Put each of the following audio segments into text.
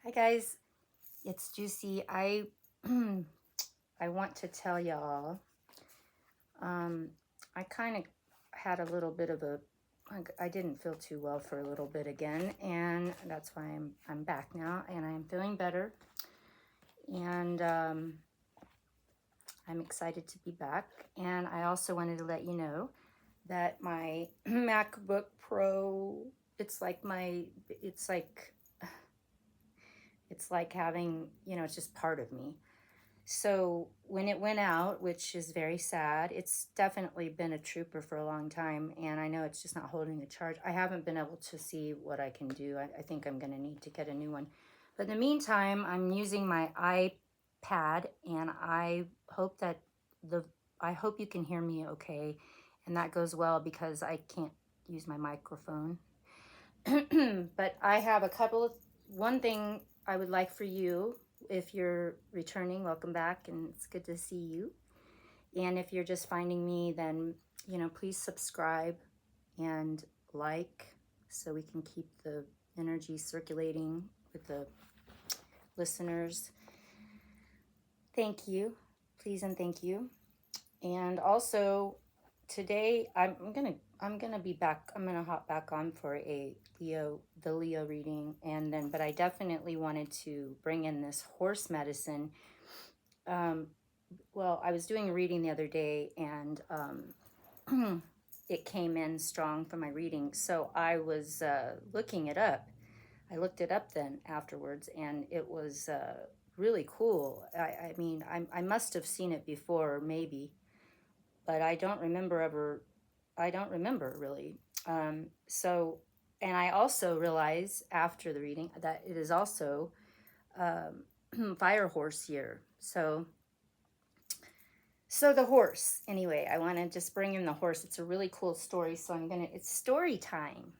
Hi guys, it's Juicy. I want to tell y'all, I kind of had a little bit of I didn't feel too well for a little bit again, and that's why I'm back now, and I'm feeling better, and I'm excited to be back. And I also wanted to let you know that my MacBook Pro, it's like it's like having, it's just part of me. So when it went out, which is very sad, it's definitely been a trooper for a long time, and I know it's just not holding the charge. I haven't been able to see what I can do. I think I'm going to need to get a new one. But in the meantime, I'm using my iPad, and I hope you can hear me okay, and that goes well because I can't use my microphone. But I have one thing I would like for you. If you're returning, welcome back, and it's good to see you. And if you're just finding me, then, please subscribe and like so we can keep the energy circulating with the listeners. Thank you. Please and thank you. And also, today I'm gonna be back. I'm gonna hop back on for the Leo reading, but I definitely wanted to bring in this horse medicine. Well, I was doing a reading the other day, and it came in strong for my reading, so I was looking it up. I looked it up then afterwards, and it was really cool. I mean, I must have seen it before, maybe, but I don't remember really. And I also realized after the reading that it is also Fire Horse year. So the horse, anyway, I want to just bring in the horse. It's a really cool story, so it's story time.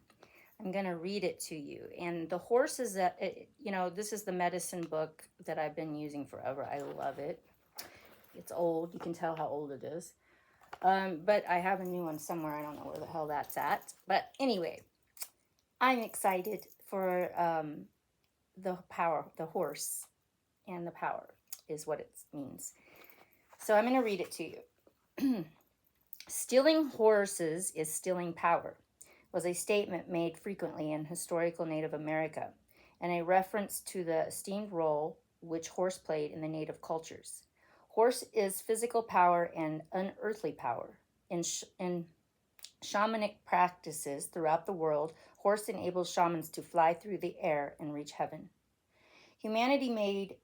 I'm going to read it to you. And the horse is this is the medicine book that I've been using forever. I love it. It's old. You can tell how old it is. But I have a new one somewhere. I don't know where the hell that's at. But anyway, I'm excited for the horse, and the power is what it means. So I'm going to read it to you. Stealing horses is stealing power was a statement made frequently in historical Native America, and a reference to the esteemed role which horse played in the native cultures. Horse is physical power and unearthly power. In shamanic practices throughout the world, horse enables shamans to fly through the air and reach heaven. Humanity made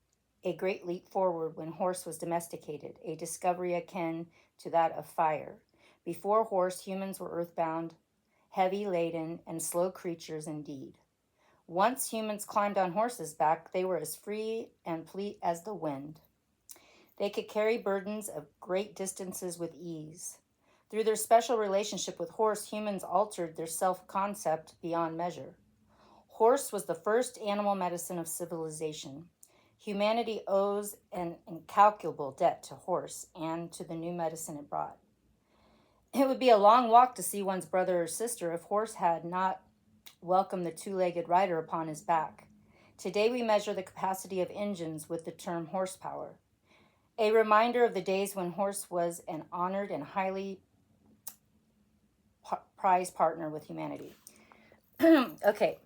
a great leap forward when horse was domesticated, a discovery akin to that of fire. Before horse, humans were earthbound, heavy laden, and slow creatures indeed. Once humans climbed on horses' back, they were as free and fleet as the wind. They could carry burdens of great distances with ease. Through their special relationship with horse, humans altered their self-concept beyond measure. Horse was the first animal medicine of civilization. Humanity owes an incalculable debt to horse and to the new medicine it brought. It would be a long walk to see one's brother or sister if horse had not welcomed the two-legged rider upon his back. Today we measure the capacity of engines with the term horsepower, a reminder of the days when horse was an honored and highly prized partner with humanity. Okay.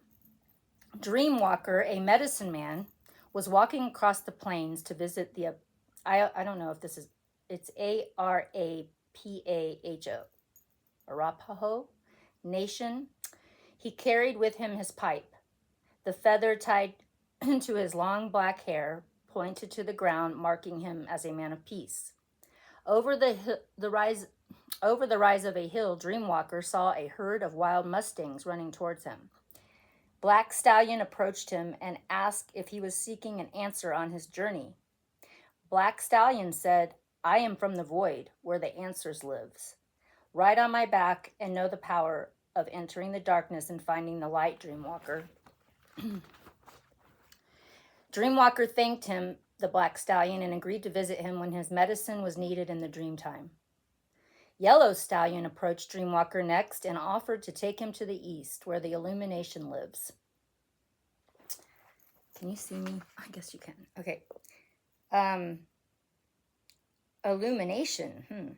Dreamwalker, a medicine man, was walking across the plains to visit I don't know if this is, it's Arapaho, Arapaho Nation. He carried with him his pipe. The feather tied to his long black hair pointed to the ground, marking him as a man of peace. Over the rise of a hill, Dreamwalker saw a herd of wild mustangs running towards him. Black Stallion approached him and asked if he was seeking an answer on his journey. Black Stallion said, "I am from the void, where the answers lives. Ride on my back and know the power of entering the darkness and finding the light, Dreamwalker." Dreamwalker thanked him, the Black Stallion, and agreed to visit him when his medicine was needed in the dream time. Yellow Stallion approached Dreamwalker next and offered to take him to the east, where the illumination lives. Can you see me? I guess you can. Okay. Um, illumination.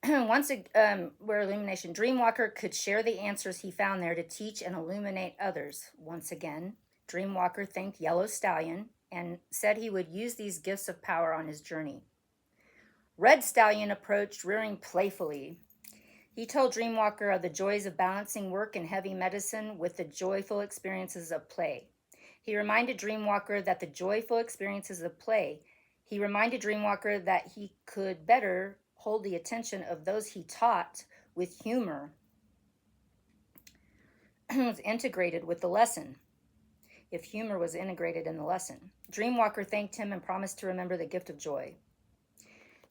Where illumination. Dreamwalker could share the answers he found there to teach and illuminate others. Once again, Dreamwalker thanked Yellow Stallion and said he would use these gifts of power on his journey. Red Stallion approached, rearing playfully. He told Dreamwalker of the joys of balancing work and heavy medicine with the joyful experiences of play. He reminded Dreamwalker that he could better hold the attention of those he taught with humor was integrated with the lesson. If humor was integrated in the lesson. Dreamwalker thanked him and promised to remember the gift of joy.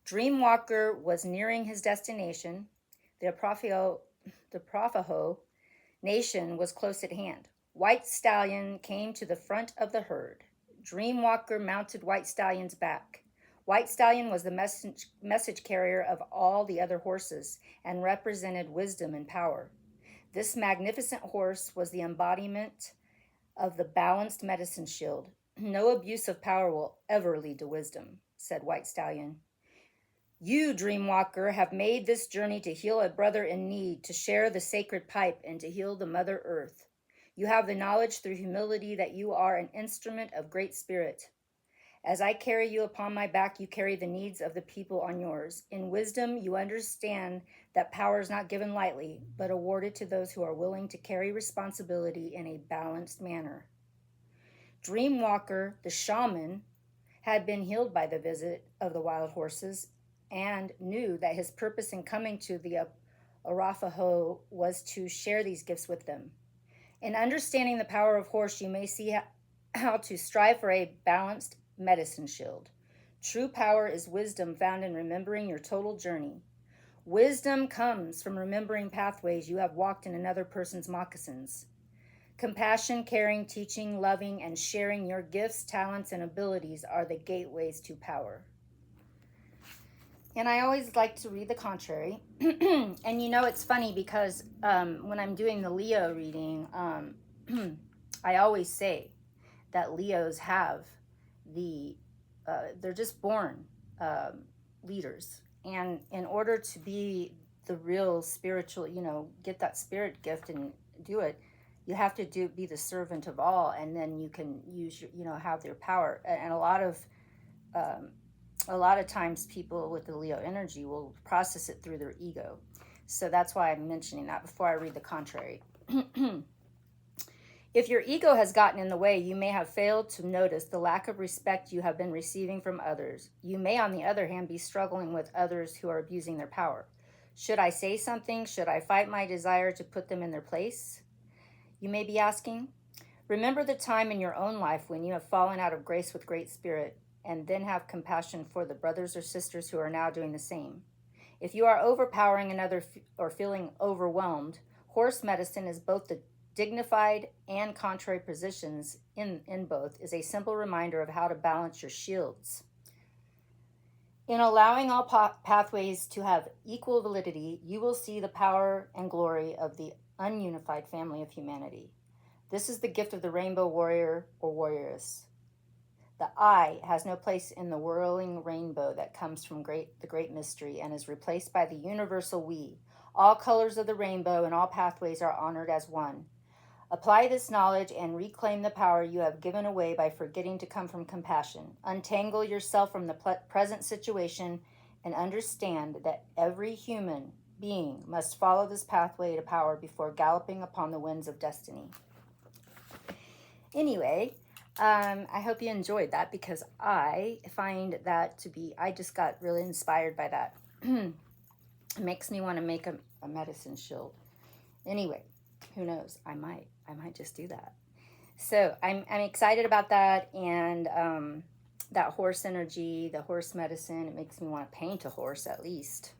Dreamwalker was nearing his destination. The Profaho nation was close at hand. White Stallion came to the front of the herd. Dreamwalker mounted White Stallion's back. White Stallion was the message carrier of all the other horses and represented wisdom and power. This magnificent horse was the embodiment of the balanced medicine shield. No abuse of power will ever lead to wisdom, said White Stallion. You, Dreamwalker, have made this journey to heal a brother in need, to share the sacred pipe, and to heal the Mother Earth. You have the knowledge through humility that you are an instrument of great spirit. As I carry you upon my back, you carry the needs of the people on yours. In wisdom, you understand that power is not given lightly, but awarded to those who are willing to carry responsibility in a balanced manner. Dreamwalker, the shaman, had been healed by the visit of the wild horses and knew that his purpose in coming to the Arapaho was to share these gifts with them. In understanding the power of horse, you may see how to strive for a balanced medicine shield. True power is wisdom found in remembering your total journey. Wisdom comes from remembering pathways you have walked in another person's moccasins. Compassion, caring, teaching, loving, and sharing your gifts, talents, and abilities are the gateways to power. And I always like to read the contrary. And it's funny because when I'm doing the Leo reading, I always say that Leos have they're just born leaders. And in order to be the real spiritual, get that spirit gift and do it, you have to be the servant of all, and then you can use have their power. And a lot of times people with the Leo energy will process it through their ego. So that's why I'm mentioning that before I read the contrary. If your ego has gotten in the way, you may have failed to notice the lack of respect you have been receiving from others. You may, on the other hand, be struggling with others who are abusing their power. Should I say something? Should I fight my desire to put them in their place? You may be asking. Remember the time in your own life when you have fallen out of grace with Great Spirit, and then have compassion for the brothers or sisters who are now doing the same. If you are overpowering another or feeling overwhelmed, horse medicine is both the dignified and contrary positions in both is a simple reminder of how to balance your shields. In allowing all pathways to have equal validity, you will see the power and glory of the ununified family of humanity. This is the gift of the rainbow warrior or warrioress. The I has no place in the whirling rainbow that comes from the great mystery and is replaced by the universal we. All colors of the rainbow and all pathways are honored as one. Apply this knowledge and reclaim the power you have given away by forgetting to come from compassion. Untangle yourself from the present situation and understand that every human being must follow this pathway to power before galloping upon the winds of destiny. Anyway, I hope you enjoyed that, because I find that to be, I just got really inspired by that. It makes me want to make a medicine shield. Anyway, who knows? I might just do that. So I'm excited about that, and that horse energy, the horse medicine. It makes me want to paint a horse at least.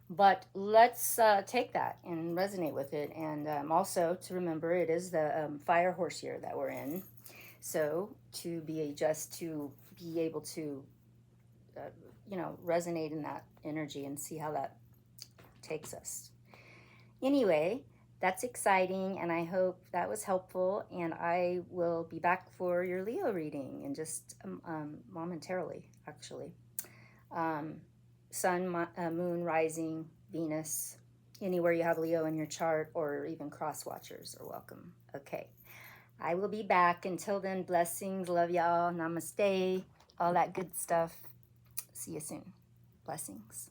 But let's take that and resonate with it, and also to remember it is the fire horse year that we're in. So to be able to resonate in that energy and see how that takes us. Anyway, that's exciting, and I hope that was helpful. And I will be back for your Leo reading in just momentarily, actually. Um, Sun, Moon, Rising, Venus, anywhere you have Leo in your chart, or even cross watchers are welcome. Okay. I will be back. Until then, blessings. Love y'all. Namaste. All that good stuff. See you soon. Blessings.